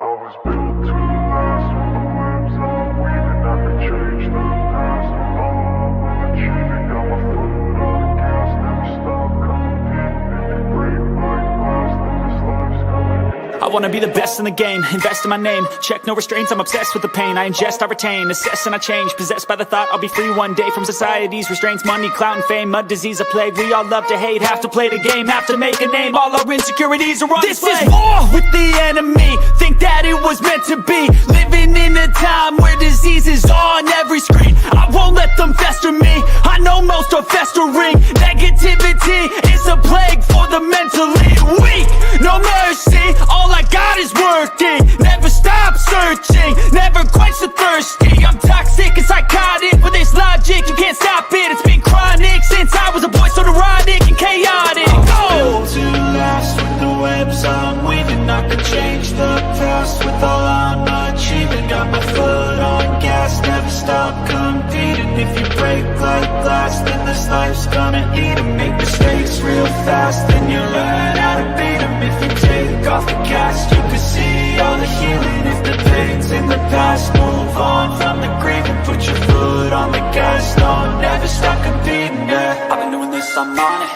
I was built to last with the webs I'm weaving. I could change the past with all I'm achieving. Got my foot on the gas, never stop competing. If you break my glass, then this life's coming. I wanna be the best in the game, invest in my name. Check no restraints, I'm obsessed with the pain. I ingest, I retain, assess and I change. Possessed by the thought I'll be free one day from society's restraints. Money, clout and fame, mud, disease, a plague. We all love to hate, have to play the game, have to make a name. All our insecurities are on display. This is war with the enemy, think that it was meant to be. Living in a time where disease is on every screen. I won't let them fester me, I know most are festering. Negativity is a plague for the mentally weak. No mercy, all I got is working. Never stop searching, never quench the thirsty. I'm toxic and psychotic, with this logic you can't stop it. It's been chronic since I was a boy, so neurotic and chaotic. Built to last with the webs I'm weaving. I could change the past with all I'm achieving. Got my foot on gas, never stop competing. If you break like glass, then this life's gonna eat 'em. Make mistakes real fast, then you learn how to beat 'em. If you take off the cast, you can see all the healing. If the pain's in the past, move on from the grave and put your foot on the gas. No, never stop competing, yeah. I've been doing this, I'm on it.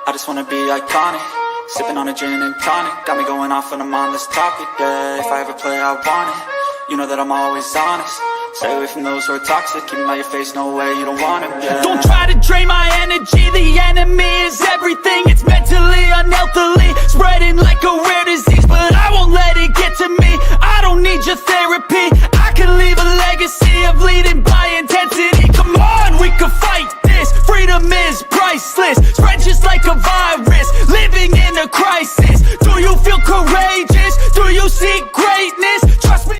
I just wanna be iconic. Sipping on a gin and tonic, got me going off when I'm on this topic, yeah. If I ever play, I want it. You know that I'm always honest. Stay away from those who are toxic. Keep them out your face, no way, you don't want it, yeah. Don't try to drain my energy. The enemy is everything. It's mentally, unhealthily, spreading like a rare disease. But I won't let it get to me. I don't need your therapy. I can leave a legacy of leading by intensity. Come on, we can fight this. Freedom is priceless. Spread just like a virus. Living in a crisis. Do you feel courageous? Do you seek greatness? Trust me.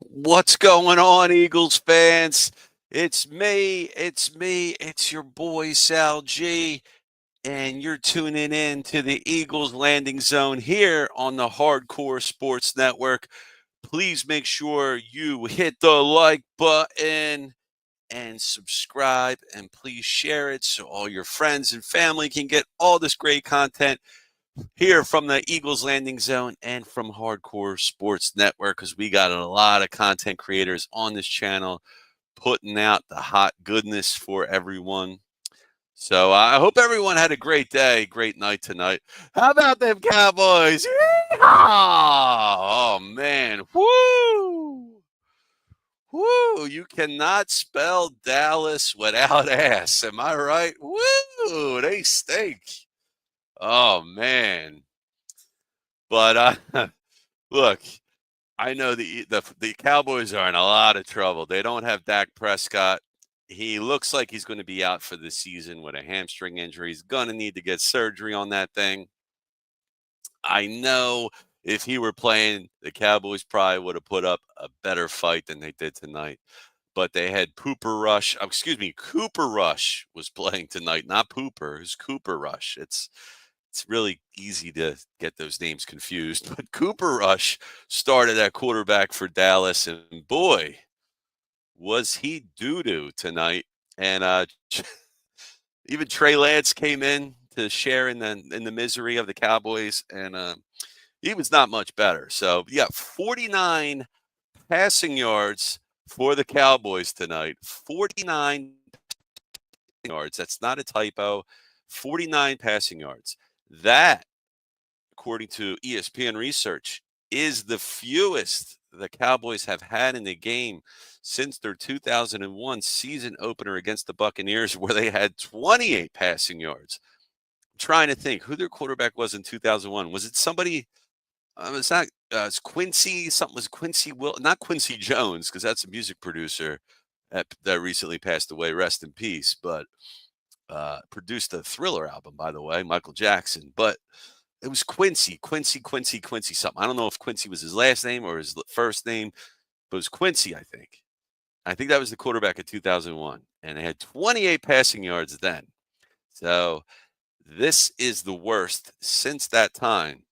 What's going on, Eagles fans? It's me. It's your boy, Sal G, and you're tuning in to the Eagles Landing Zone here on the Hardcore Sports Network. Please make sure you hit the like button and subscribe, and please share it so all your friends and family can get all this great content here from the Eagles Landing Zone and from Hardcore Sports Network, because we got a lot of content creators on this channel putting out the hot goodness for everyone. So I hope everyone had a great day, great night tonight. How about them Cowboys? Oh, man. Woo! Woo! You cannot spell Dallas without ass. Am I right? Woo! They stink. Oh, man. But look, I know the Cowboys are in a lot of trouble. They don't have Dak Prescott. He looks like he's going to be out for the season with a hamstring injury. He's going to need to get surgery on that thing. I know if he were playing, the Cowboys probably would have put up a better fight than they did tonight. But they had Cooper Rush was playing tonight, not Pooper. It's Cooper Rush. It's really easy to get those names confused. But Cooper Rush started at quarterback for Dallas, and boy, was he doo-doo tonight? And even Trey Lance came in to share in the misery of the Cowboys, and he was not much better. So, yeah, 49 passing yards for the Cowboys tonight. 49 yards. That's not a typo. 49 passing yards. That, according to ESPN research, is the fewest the Cowboys have had in the game since their 2001 season opener against the Buccaneers, where they had 28 passing yards. I'm trying to think who their quarterback was in 2001. Was it somebody? It's not. It's Quincy. Something was Quincy. Not Quincy Jones, because that's a music producer that recently passed away. Rest in peace. But produced a Thriller album, by the way, Michael Jackson. But it was Quincy something. I don't know if Quincy was his last name or his first name, but it was Quincy, I think. I think that was the quarterback of 2001. And they had 28 passing yards then. So this is the worst since that time.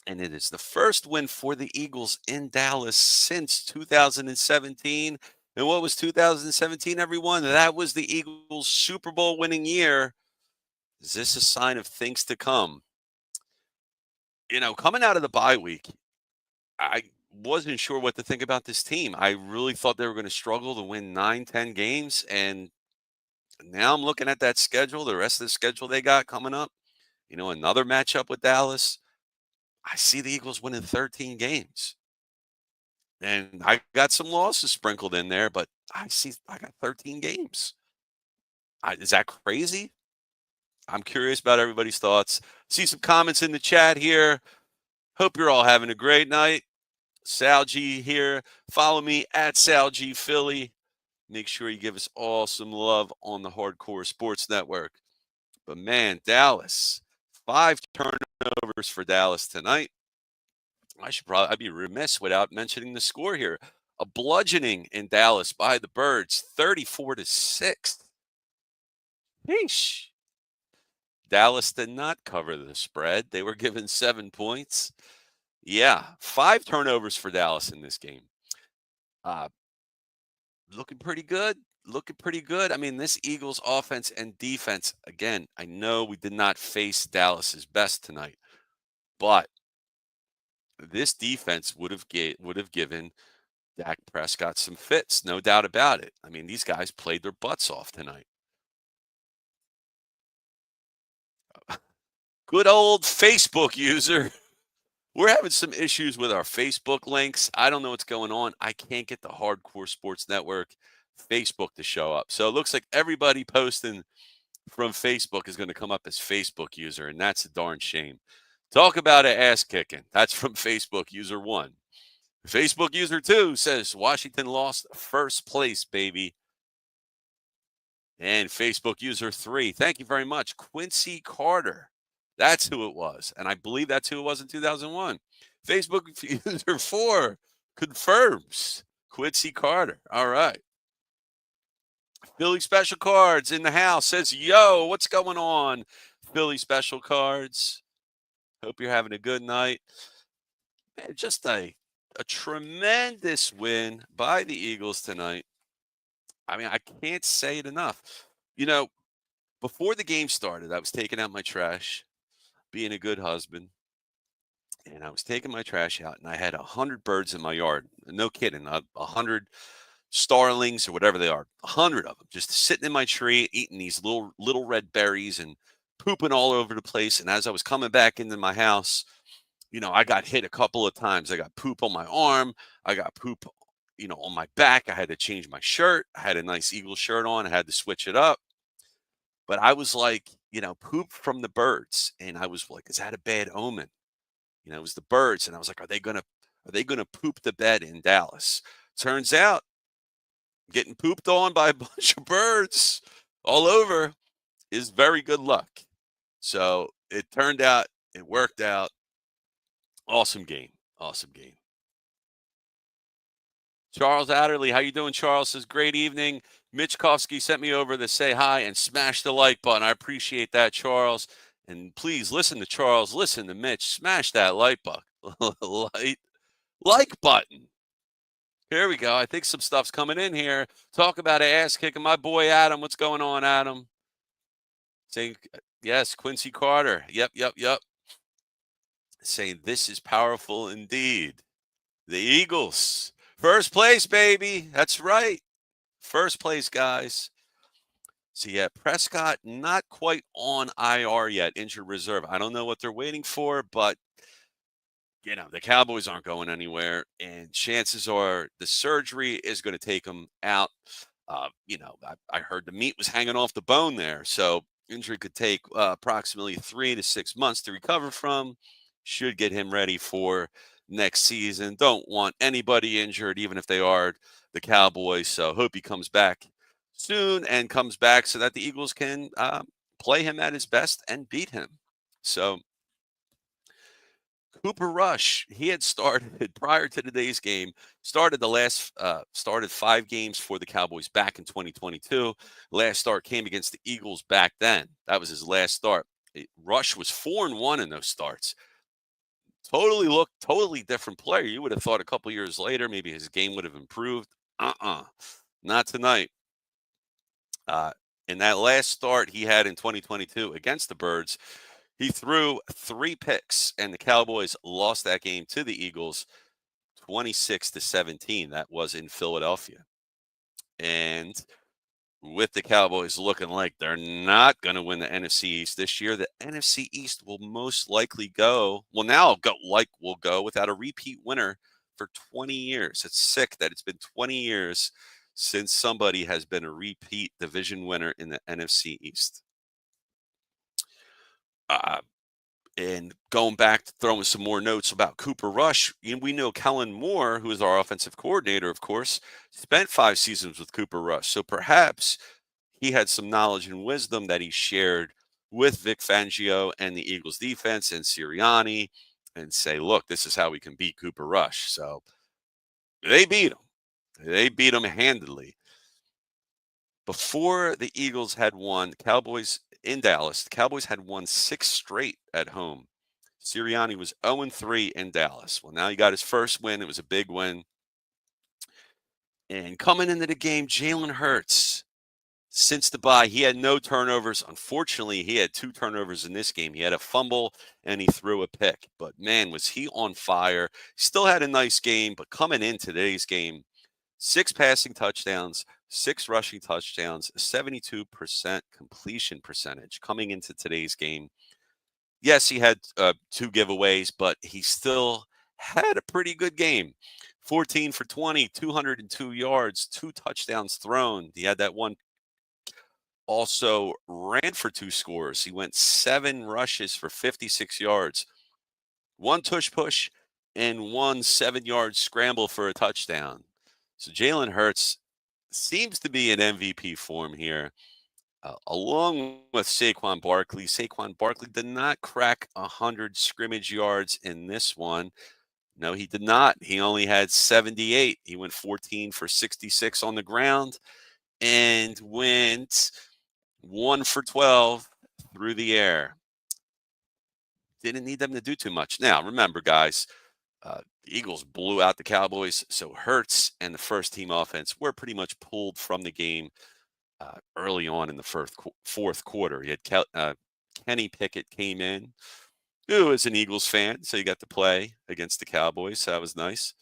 And it is the first win for the Eagles in Dallas since 2017. And what was 2017, everyone? That was the Eagles' Super Bowl winning year. Is this a sign of things to come? Coming out of the bye week, I wasn't sure what to think about this team. I really thought they were going to struggle to win 9, 10 games. And now I'm looking at that schedule, the rest of the schedule they got coming up. Another matchup with Dallas. I see the Eagles winning 13 games. And I got some losses sprinkled in there, but I got 13 games. Is that crazy? I'm curious about everybody's thoughts. See some comments in the chat here. Hope you're all having a great night. Sal G here. Follow me at Sal G Philly. Make sure you give us all some love on the Hardcore Sports Network. But man, Dallas, 5 turnovers for Dallas tonight. I'd be remiss without mentioning the score here. A bludgeoning in Dallas by the Birds, 34-6. Yeesh. Dallas did not cover the spread. They were given 7 points. Yeah, 5 turnovers for Dallas in this game. Looking pretty good. I mean, this Eagles offense and defense, again, I know we did not face Dallas's best tonight, but this defense would have given Dak Prescott some fits, no doubt about it. I mean, these guys played their butts off tonight. Good old Facebook user. We're having some issues with our Facebook links. I don't know what's going on. I can't get the Hardcore Sports Network Facebook to show up. So it looks like everybody posting from Facebook is going to come up as Facebook user, and that's a darn shame. Talk about an ass kicking. That's from Facebook user 1. Facebook user 2 says Washington lost first place, baby. And Facebook user 3, thank you very much, Quincy Carter. That's who it was. And I believe that's who it was in 2001. Facebook user 4 confirms Quincy Carter. All right. Philly Special Cards in the house says, yo, what's going on, Philly Special Cards? Hope you're having a good night. Man, just a tremendous win by the Eagles tonight. I mean, I can't say it enough. Before the game started, I was taking out my trash, being a good husband, and I was taking my trash out, and I had 100 birds in my yard. No kidding, 100 starlings or whatever they are, 100 of them, just sitting in my tree, eating these little red berries and pooping all over the place. And as I was coming back into my house, I got hit a couple of times. I got poop on my arm. I got poop, on my back. I had to change my shirt. I had a nice Eagle shirt on. I had to switch it up. But I was like, poop from the birds. And I was like, is that a bad omen? It was the birds. And I was like, are they going to poop the bed in Dallas? Turns out getting pooped on by a bunch of birds all over is very good luck. So it turned out, it worked out. Awesome game. Charles Adderley, how you doing, Charles? Says, great evening. Mitch Kofsky sent me over to say hi and smash the like button. I appreciate that, Charles. And please listen to Charles. Listen to Mitch. Smash that like button. Like button. Here we go. I think some stuff's coming in here. Talk about ass kicking. My boy Adam. What's going on, Adam? Saying, yes, Quincy Carter. Yep. Saying this is powerful indeed. The Eagles. First place, baby. That's right. First place, guys. So, yeah, Prescott not quite on IR yet, injured reserve. I don't know what they're waiting for, but, the Cowboys aren't going anywhere, and chances are the surgery is going to take them out. I heard the meat was hanging off the bone there, so injury could take approximately 3 to 6 months to recover from. Should get him ready for next season. Don't want anybody injured, even if they are the Cowboys. So hope he comes back soon and comes back so that the Eagles can play him at his best and beat him. So Cooper Rush, he had started prior to today's game, started 5 games for the Cowboys back in 2022. Last start came against the Eagles back then. That was his last start. Rush was 4-1 in those starts. Totally different player. You would have thought a couple years later, maybe his game would have improved. Not tonight. In that last start he had in 2022 against the Birds, he threw 3 picks, and the Cowboys lost that game to the Eagles 26-17. That was in Philadelphia. And with the Cowboys looking like they're not going to win the NFC East this year, the NFC East will most likely go without a repeat winner for 20 years. It's sick that it's been 20 years since somebody has been a repeat division winner in the NFC East. And going back to throwing some more notes about Cooper Rush, we know Kellen Moore, who is our offensive coordinator, of course, spent 5 seasons with Cooper Rush. So perhaps he had some knowledge and wisdom that he shared with Vic Fangio and the Eagles defense and Sirianni and say, look, this is how we can beat Cooper Rush. So they beat him. They beat him handily. Before the Eagles had won, the Cowboys in Dallas, the Cowboys had won 6 straight at home. Sirianni was 0-3 in Dallas. Well, now he got his first win. It was a big win. And coming into the game, Jalen Hurts, since the bye, he had no turnovers. Unfortunately, he had 2 turnovers in this game. He had a fumble and he threw a pick. But, man, was he on fire. Still had a nice game, but coming in today's game, 6 passing touchdowns, 6 rushing touchdowns, 72% completion percentage coming into today's game. Yes, he had 2 giveaways, but he still had a pretty good game. 14 for 20, 202 yards, 2 touchdowns thrown. He had that one. Also ran for 2 scores. He went 7 rushes for 56 yards, 1 tush push, and 1 7-yard scramble for a touchdown. So Jalen Hurts seems to be in MVP form here, along with Saquon Barkley. Saquon Barkley did not crack 100 scrimmage yards in this one. No, he did not. He only had 78. He went 14 for 66 on the ground and went 1 for 12 through the air. Didn't need them to do too much. Now, remember, guys, the Eagles blew out the Cowboys, so Hurts and the first-team offense were pretty much pulled from the game early on in the fourth quarter. You had Kenny Pickett came in, who is an Eagles fan, so you got to play against the Cowboys, so that was nice.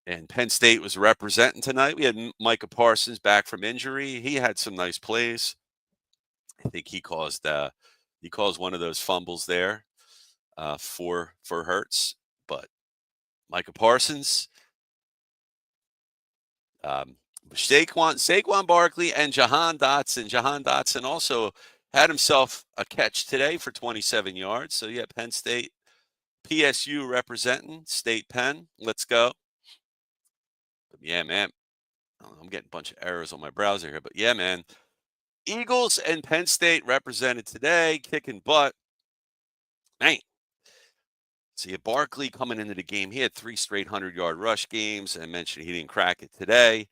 And Penn State was representing tonight. We had Micah Parsons back from injury. He had some nice plays. I think he caused one of those fumbles there for Hurts. But Micah Parsons, Saquon Barkley, and Jahan Dotson. Jahan Dotson also had himself a catch today for 27 yards. So, yeah, Penn State, PSU representing, State Penn. Let's go. But, yeah, man, I'm getting a bunch of errors on my browser here. But, yeah, man, Eagles and Penn State represented today, kicking butt. Man. See, Barkley coming into the game, he had 3 straight 100-yard rush games. I mentioned he didn't crack it today.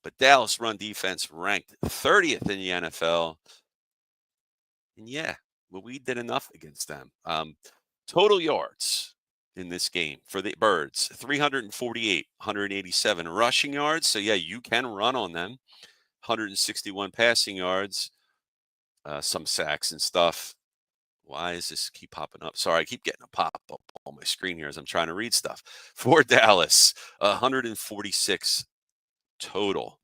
But Dallas run defense ranked 30th in the NFL. And, yeah, well, we did enough against them. Total yards. in this game for the Birds. 348, 187 rushing yards. So, yeah, you can run on them. 161 passing yards, some sacks and stuff. Why does this keep popping up? Sorry, I keep getting a pop up on my screen here as I'm trying to read stuff. For Dallas, 146 total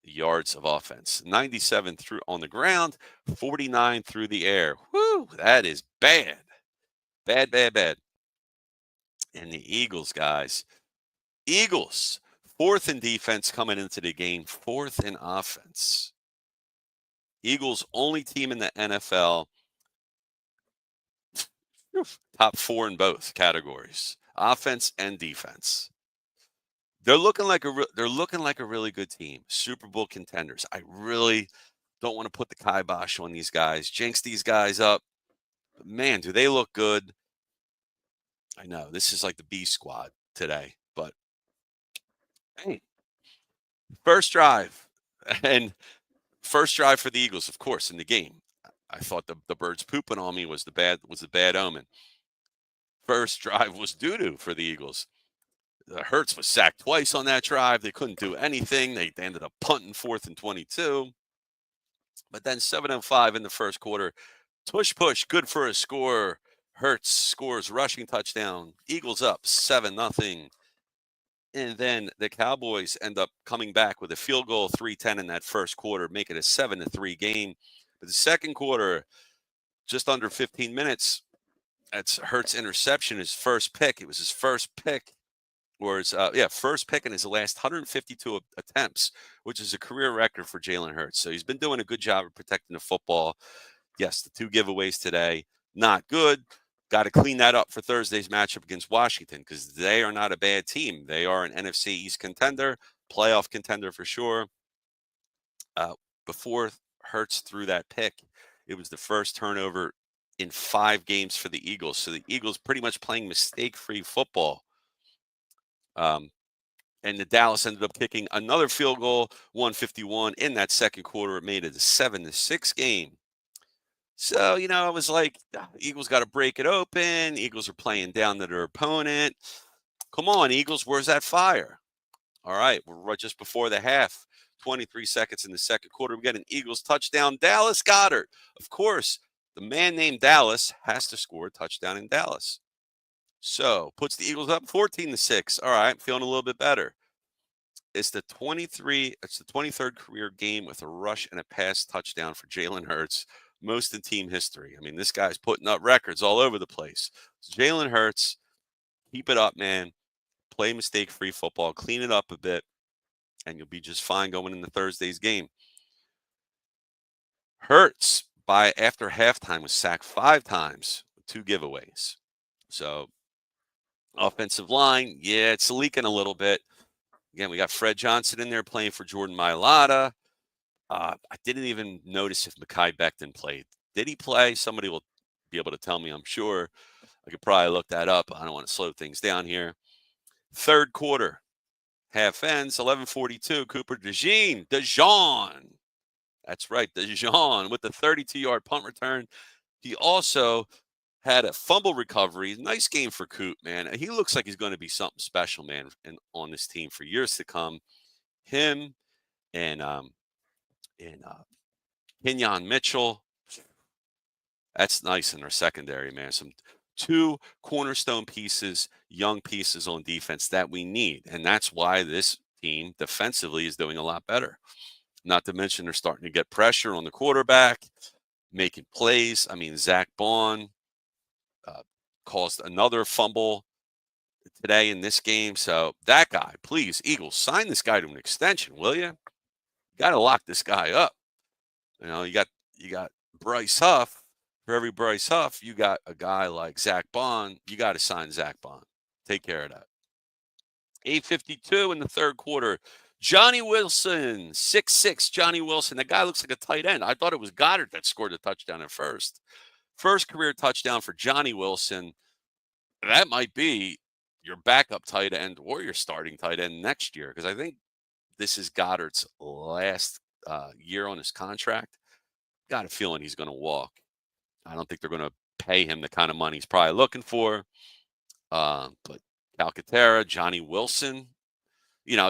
yards of offense, 97 through on the ground, 49 through the air. Whoo, that is bad. Bad, bad, bad. And the Eagles, guys. Eagles, fourth in defense coming into the game, fourth in offense. Eagles, only team in the NFL, top 4 in both categories, offense and defense. They're looking like a really good team, Super Bowl contenders. I really don't want to put the kibosh on these guys, jinx these guys up. But man, do they look good. I know, this is like the B squad today, but hey, first drive for the Eagles, of course, in the game. I thought the Birds pooping on me was the bad omen. First drive was doo-doo for the Eagles. Hurts was sacked twice on that drive. They couldn't do anything. They ended up punting 4th and 22. But then 7:05 in the first quarter, push, good for a score. Hurts scores rushing touchdown. Eagles up 7-0. And then the Cowboys end up coming back with a field goal, 3:10 in that first quarter, make it a 7-3 game. But the second quarter, just under 15 minutes, that's Hurts' interception, his first pick. It was his first pick, or his first pick in his last 152 attempts, which is a career record for Jalen Hurts. So he's been doing a good job of protecting the football. Yes, the 2 giveaways today, not good. Got to clean that up for Thursday's matchup against Washington because they are not a bad team. They are an NFC East contender, playoff contender for sure. Before Hurts threw that pick, it was the first turnover in 5 games for the Eagles. So the Eagles pretty much playing mistake-free football. And the Dallas ended up kicking another field goal, 151 in that second quarter. It made it a 7-6 game. So, I was like, Eagles got to break it open. Eagles are playing down to their opponent. Come on, Eagles, where's that fire? All right, we're right just before the half. 23 seconds in the second quarter. We got an Eagles touchdown. Dallas Goedert. Of course, the man named Dallas has to score a touchdown in Dallas. So, puts the Eagles up 14-6. All right, feeling a little bit better. It's the 23rd career game with a rush and a pass touchdown for Jalen Hurts. Most in team history. I mean, this guy's putting up records all over the place. So Jalen Hurts, keep it up, man. Play mistake-free football. Clean it up a bit, and you'll be just fine going into Thursday's game. Hurts, after halftime, was sacked 5 times with 2 giveaways. So, offensive line, yeah, it's leaking a little bit. Again, we got Fred Johnson in there playing for Jordan Mailata. I didn't even notice if Mekhi Becton played. Did he play? Somebody will be able to tell me, I'm sure. I could probably look that up. I don't want to slow things down here. Third quarter, half ends, 11:42. Cooper DeJean. That's right, DeJean with the 32-yard punt return. He also had a fumble recovery. Nice game for Coop, man. He looks like he's going to be something special, man, on this team for years to come. Him and Kenyon Mitchell. That's nice in our secondary, man. Some 2 cornerstone pieces, young pieces on defense that we need. And that's why this team defensively is doing a lot better. Not to mention they're starting to get pressure on the quarterback, making plays. I mean, Zach Bond caused another fumble today in this game. So that guy, please, Eagles, sign this guy to an extension, will you? Got to lock this guy up. You got Bryce Huff. For every Bryce Huff, you got a guy like Zach Bond. You got to sign Zach Bond. Take care of that. 8:52 in the third quarter. Johnny Wilson, 6'6", Johnny Wilson. That guy looks like a tight end. I thought it was Goddard that scored the touchdown at first. First career touchdown for Johnny Wilson. That might be your backup tight end or your starting tight end next year, because I think this is Goddard's last year on his contract. Got a feeling he's going to walk. I don't think they're going to pay him the kind of money he's probably looking for. But Calcaterra, Johnny Wilson.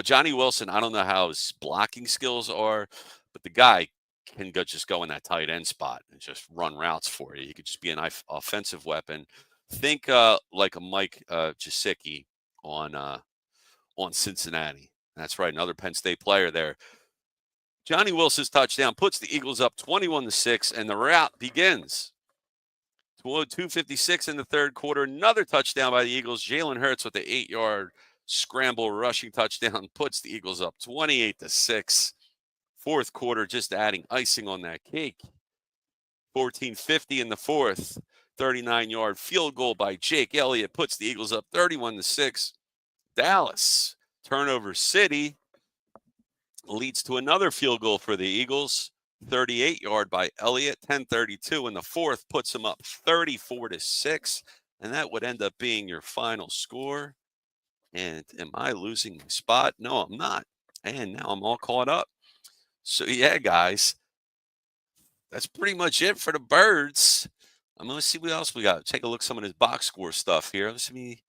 Johnny Wilson, I don't know how his blocking skills are, but the guy can just go in that tight end spot and just run routes for you. He could just be an offensive weapon. Think like a Mike Gesicki on Cincinnati. That's right, another Penn State player there. Johnny Wilson's touchdown puts the Eagles up 21-6, and the route begins. 2:56 in the third quarter. Another touchdown by the Eagles. Jalen Hurts with the 8-yard scramble rushing touchdown puts the Eagles up 28-6. Fourth quarter, just adding icing on that cake. 14:50 in the fourth. 39-yard field goal by Jake Elliott puts the Eagles up 31-6. Dallas, turnover city, leads to another field goal for the Eagles. 38-yard by Elliott. 10:32 in the fourth puts them up 34-6. And that would end up being your final score. And am I losing my spot? No, I'm not. And now I'm all caught up. So, yeah, guys, that's pretty much it for the Birds. I'm going to see what else we got. Take a look at some of this box score stuff here. Let me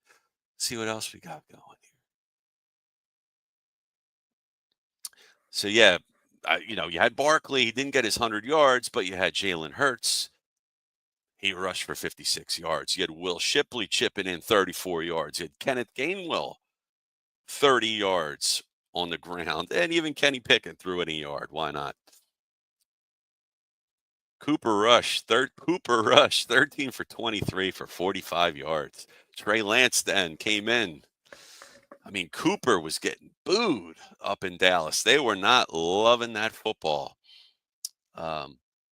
see what else we got going here. So, yeah, you had Barkley. He didn't get his 100 yards, but you had Jalen Hurts. He rushed for 56 yards. You had Will Shipley chipping in 34 yards. You had Kenneth Gainwell, 30 yards on the ground. And even Kenny Pickett threw in a yard. Why not? Cooper Rush, 13 for 23 for 45 yards. Trey Lance then came in. I mean, Cooper was getting booed up in Dallas. They were not loving that football.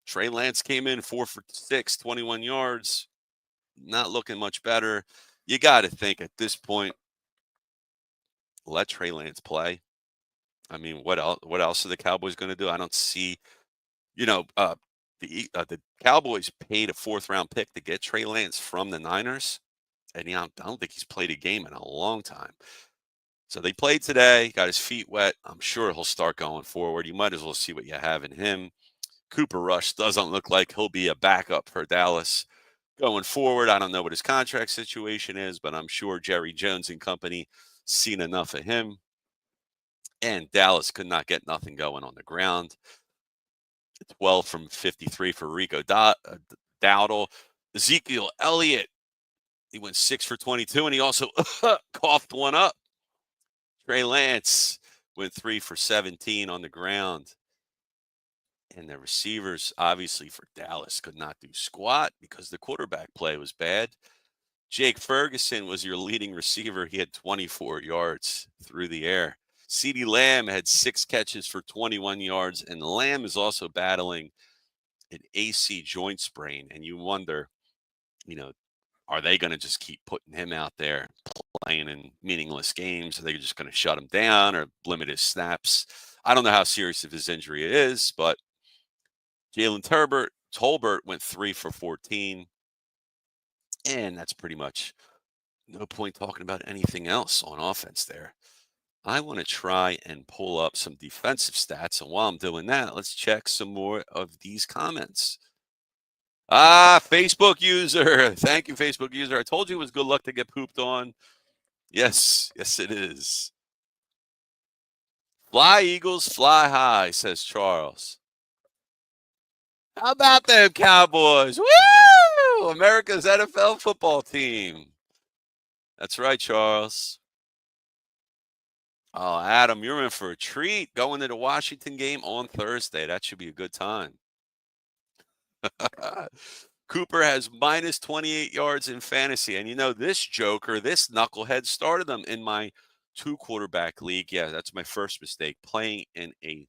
Trey Lance came in 4 for 6, 21 yards. Not looking much better. You got to think at this point, let Trey Lance play. I mean, what else are the Cowboys going to do? I don't see, the Cowboys paid a 4th-round pick to get Trey Lance from the Niners, and I don't think he's played a game in a long time. So they played today, got his feet wet. I'm sure he'll start going forward. You might as well see what you have in him. Cooper Rush doesn't look like he'll be a backup for Dallas going forward. I don't know what his contract situation is, but I'm sure Jerry Jones and company seen enough of him. And Dallas could not get nothing going on the ground. 12 from 53 for Rico Dowdle. Ezekiel Elliott, he went 6 for 22, and he also coughed one up. Trey Lance went 3 for 17 on the ground. And the receivers, obviously, for Dallas could not do squat because the quarterback play was bad. Jake Ferguson was your leading receiver. He had 24 yards through the air. CeeDee Lamb had 6 catches for 21 yards, and Lamb is also battling an AC joint sprain. And you wonder, are they going to just keep putting him out there playing in meaningless games? Are they just going to shut him down or limit his snaps? I don't know how serious of his injury it is, but Jalen Tolbert went 3 for 14. And that's pretty much no point talking about anything else on offense there. I want to try and pull up some defensive stats. And while I'm doing that, let's check some more of these comments. Facebook user. Thank you, Facebook user. I told you it was good luck to get pooped on. Yes, it is. Fly, Eagles, fly high, says Charles. How about them Cowboys? Woo! America's NFL football team. That's right, Charles. Oh, Adam, you're in for a treat going to the Washington game on Thursday. That should be a good time. Cooper has minus 28 yards in fantasy. And this joker, this knucklehead started them in my 2-quarterback league. Yeah, that's my first mistake, playing in a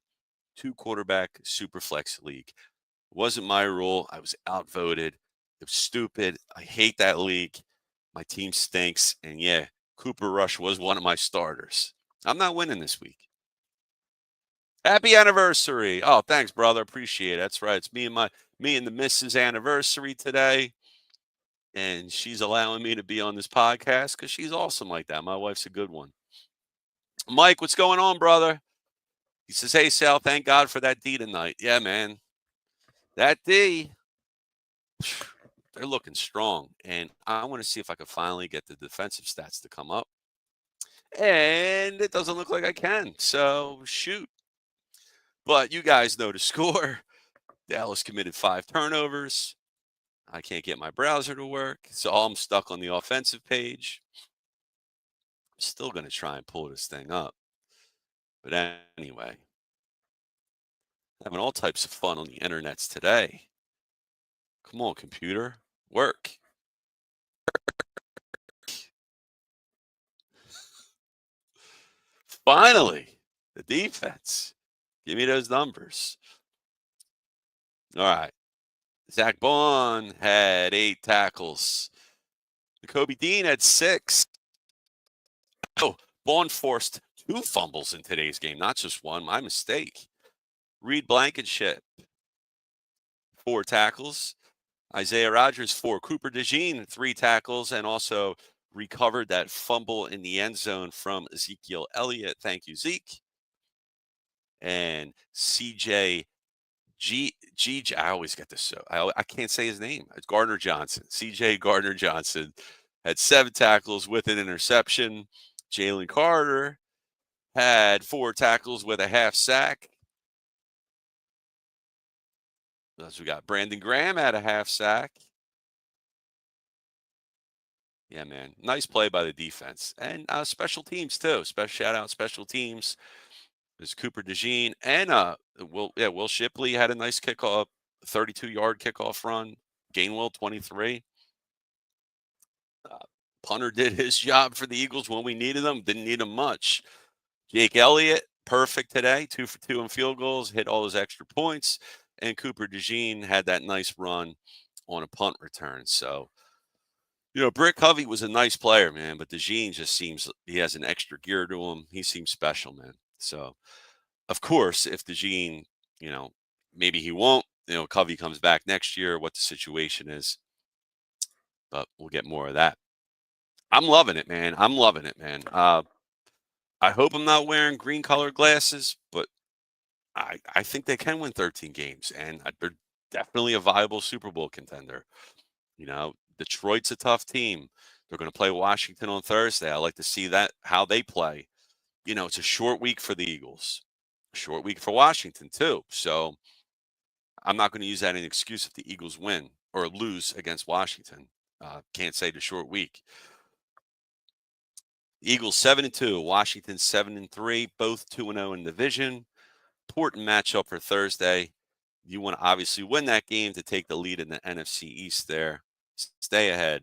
2-quarterback superflex league. It wasn't my rule. I was outvoted. It was stupid. I hate that league. My team stinks. And yeah, Cooper Rush was one of my starters. I'm not winning this week. Happy anniversary. Oh, thanks, brother. Appreciate it. That's right. It's me and the missus' anniversary today. And she's allowing me to be on this podcast because she's awesome like that. My wife's a good one. Mike, what's going on, brother? He says, hey, Sal, thank God for that D tonight. Yeah, man. That D. they're looking strong. And I want to see if I can finally get the defensive stats to come up. And it doesn't look like I can. So shoot. But you guys know the score. Dallas committed 5 turnovers. I can't get my browser to work. So I'm stuck on the offensive page. I'm still going to try and pull this thing up. But anyway, having all types of fun on the internets today. Come on, computer. Work. Finally, the defense. Give me those numbers. All right. Zach Bond had 8 tackles. Kobe Dean had 6. Oh, Bond forced 2 fumbles in today's game, not just one. My mistake. Reed Blankenship, 4 tackles. Isaiah Rodgers, 4. Cooper DeJean, 3 tackles, and also recovered that fumble in the end zone from Ezekiel Elliott. Thank you, Zeke. And CJ I always get this. I can't say his name. It's Gardner Johnson. CJ Gardner Johnson had 7 tackles with an interception. Jalen Carter had 4 tackles with a half sack. Thus we got Brandon Graham had a half sack. Yeah, man. Nice play by the defense. And special teams, too. Shout out special teams. There's Cooper DeJean. And Will Shipley had a nice kickoff, 32-yard kickoff run. Gainwell, 23. Punter did his job for the Eagles when we needed him. Didn't need him much. Jake Elliott, perfect today. 2 for 2 on field goals. Hit all his extra points. And Cooper DeJean had that nice run on a punt return. So, Brick Hovey was a nice player, man, but DeJean just seems he has an extra gear to him. He seems special, man. So, of course, if DeJean, maybe he won't, Covey comes back next year, what the situation is. But we'll get more of that. I'm loving it, man. I hope I'm not wearing green colored glasses, but I think they can win 13 games, and they're definitely a viable Super Bowl contender. Detroit's a tough team. They're going to play Washington on Thursday. I like to see how they play. It's a short week for the Eagles, a short week for Washington too. So I'm not going to use that as an excuse if the Eagles win or lose against Washington. Can't say the short week. Eagles 7-2, Washington 7-3, both 2-0 in division. Important matchup for Thursday. You want to obviously win that game to take the lead in the NFC East there. Stay ahead.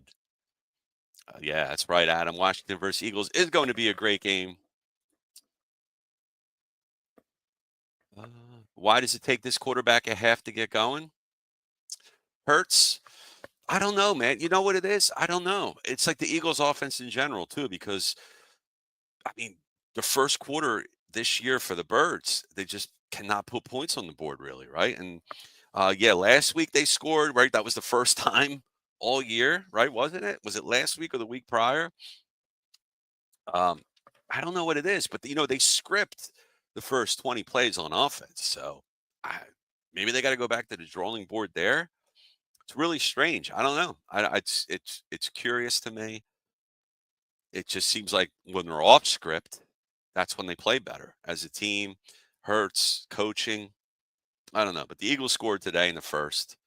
Yeah, that's right, Adam. Washington versus Eagles is going to be a great game. Why does it take this quarterback a half to get going? Hurts? I don't know, man. You know what it is? I don't know. It's like the Eagles offense in general, too, because, the first quarter this year for the Birds, they just cannot put points on the board, really, right? And, last week they scored, right? That was the first time all year, right? Wasn't it? Was it last week or the week prior? I don't know what it is, but, they script the first 20 plays on offense. So maybe they got to go back to the drawing board there. It's really strange. I don't know. It's curious to me. It just seems like when they're off script, that's when they play better as a team. Hurts, coaching. I don't know. But the Eagles scored today in the first.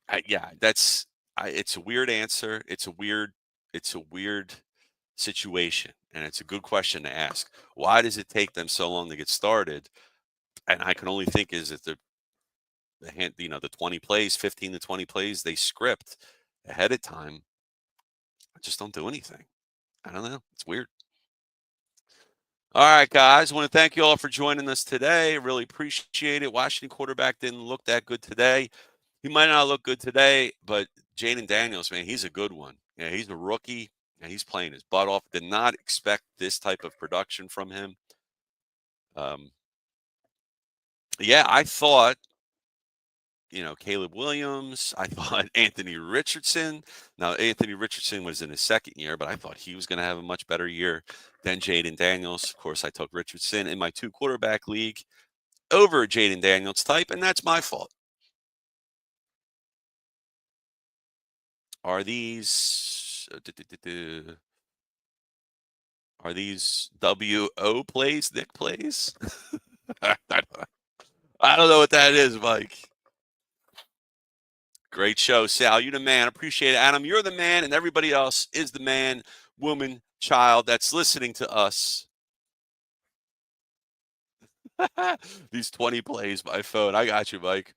It's a weird answer. It's a weird situation, and it's a good question to ask. Why does it take them so long to get started? And I can only think is that the 20 plays, 15 to 20 plays they script ahead of time. I just don't do anything. I don't know. It's weird. All right, guys. I want to thank you all for joining us today. Really appreciate it. Washington quarterback didn't look that good today. He might not look good today, but Jaden Daniels, man, he's a good one. Yeah, he's a rookie, and he's playing his butt off. Did not expect this type of production from him. I thought, Caleb Williams. I thought Anthony Richardson. Now, Anthony Richardson was in his second year, but I thought he was going to have a much better year than Jaden Daniels. Of course, I took Richardson in my 2-quarterback league over Jaden Daniels type, and that's my fault. Are these WO plays, Nick plays? I don't know what that is, Mike. Great show, Sal. You're the man. Appreciate it. Adam, you're the man, and everybody else is the man, woman, child that's listening to us. These 20 plays by phone. I got you, Mike.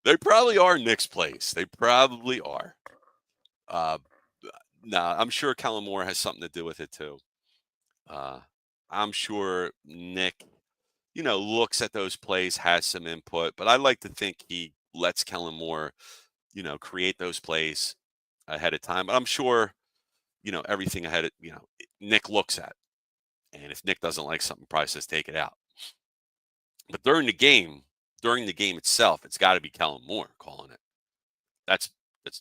They probably are Nick's plays. They probably are. Nah, I'm sure Kellen Moore has something to do with it too. I'm sure Nick, looks at those plays, has some input, but I like to think he lets Kellen Moore, create those plays ahead of time. But I'm sure, everything ahead of, Nick looks at. And if Nick doesn't like something, probably says take it out. But during the game itself, it's got to be Kellen Moore calling it. That's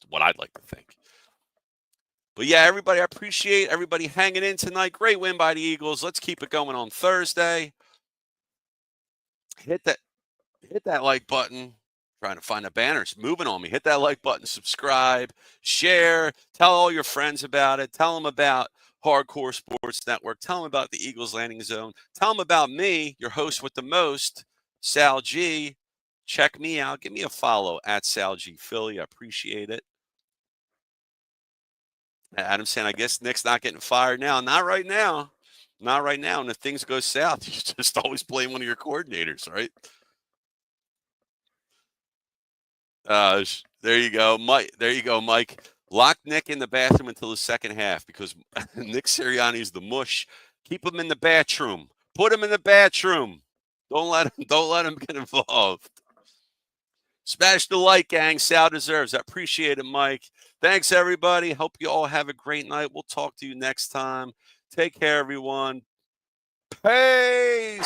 what I'd like to think. But yeah, everybody, I appreciate everybody hanging in tonight. Great win by the Eagles. Let's keep it going on Thursday. Hit that like button. Trying to find the banners. Moving on me. Hit that like button, subscribe, share, tell all your friends about it. Tell them about Hardcore Sports Network. Tell them about the Eagles Landing Zone. Tell them about me, your host with the most, Sal G. Check me out. Give me a follow at Sal G Philly. I appreciate it. Adam saying, I guess Nick's not getting fired now. Not right now. Not right now. And if things go south, you just always blame one of your coordinators, right? There you go, Mike. There you go, Mike. Lock Nick in the bathroom until the second half because Nick Sirianni is the mush. Keep him in the bathroom. Put him in the bathroom. Don't let him get involved. Smash the like, gang. Sal deserves. I appreciate it, Mike. Thanks, everybody. Hope you all have a great night. We'll talk to you next time. Take care, everyone. Peace.